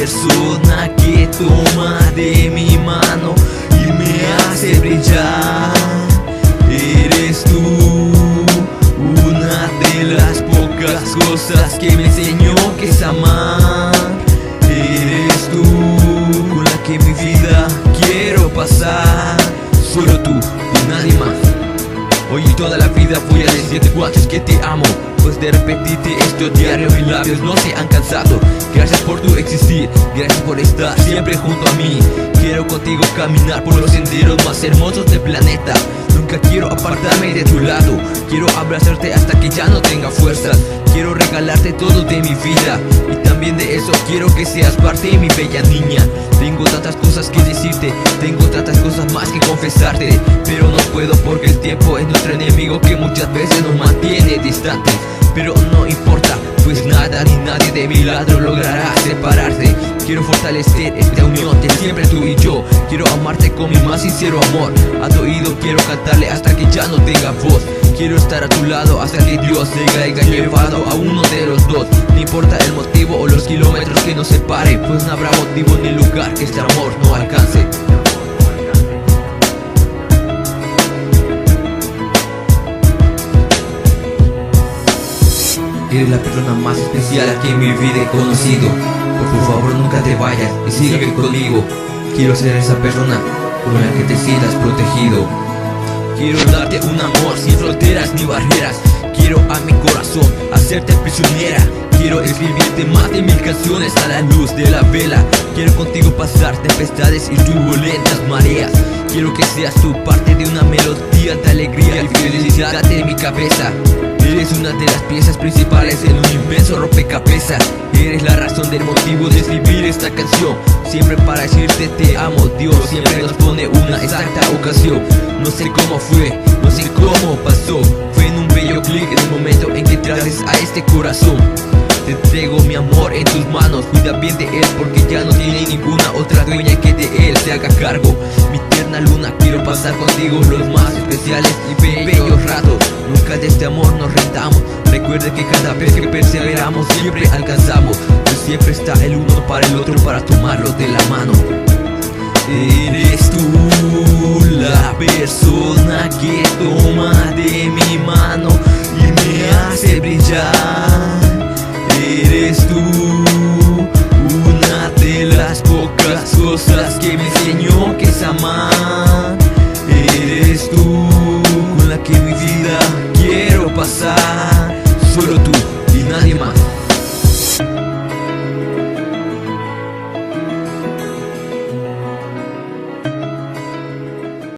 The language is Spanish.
persona que toma de mi mano y me hace brillar. Eres tú, una de las pocas cosas que me enseñó que es amar. Eres tú, con la que mi vida quiero pasar. Solo tú y nadie más. Hoy y toda la vida voy a decirte cuánto es que te amo, pues de repetirte esto diario mis labios no se han cansado. Gracias por tu existir, gracias por estar siempre junto a mí. Quiero contigo caminar por los senderos más hermosos del planeta. Nunca quiero apartarme de tu lado, quiero abrazarte hasta que ya no tenga fuerzas. Quiero regalarte todo de mi vida y también de eso quiero que seas parte de mi bella niña. Tengo tantas cosas que decirte, tengo tantas cosas más que confesarte, pero no puedo porque el tiempo es nuestro enemigo que muchas veces nos mantiene distantes. Pero no importa, pues nada ni nadie de mi lado logrará separarte. Quiero fortalecer esta unión de siempre tú y yo. Quiero amarte con mi más sincero amor. A tu oído quiero cantarle hasta que ya no tenga voz. Quiero estar a tu lado hasta que Dios se haya llevado a uno de los dos. No importa el motivo o los kilómetros que nos separen, pues no habrá motivo ni lugar que este amor no alcance. Eres la persona más especial que en mi vida he conocido. Por favor nunca te vayas y sigue conmigo. Quiero ser esa persona con la que te sientas protegido. Quiero darte un amor sin fronteras ni barreras. Quiero a mi corazón hacerte prisionera. Quiero escribirte más de 1000 canciones a la luz de la vela. Quiero contigo pasar tempestades y turbulentas mareas. Quiero que seas tú parte de una melodía de alegría y felicidad en mi cabeza. Eres una de las piezas principales en un inmenso rompecabezas. Eres la razón del motivo de escribir esta canción. Siempre para decirte te amo. Dios siempre nos pone una exacta ocasión. No sé cómo fue, no sé cómo pasó. Fue en un bello clic en el momento en que traes a este corazón. Te entrego mi amor en tus manos, cuida bien de él porque ya no tiene ninguna otra dueña que de él se haga cargo. Mi tierna luna, quiero pasar contigo los más especiales y bellos ratos. Nunca de este amor nos rindamos, recuerda que cada vez que perseveramos siempre alcanzamos. Pues siempre está el uno para el otro para tomarlo de la mano. Eres tú la persona que toma de mi mano y me hace brillar. Eres tú, una de las pocas cosas que me enseñó que es amar. Eres tú, con la que mi vida quiero pasar.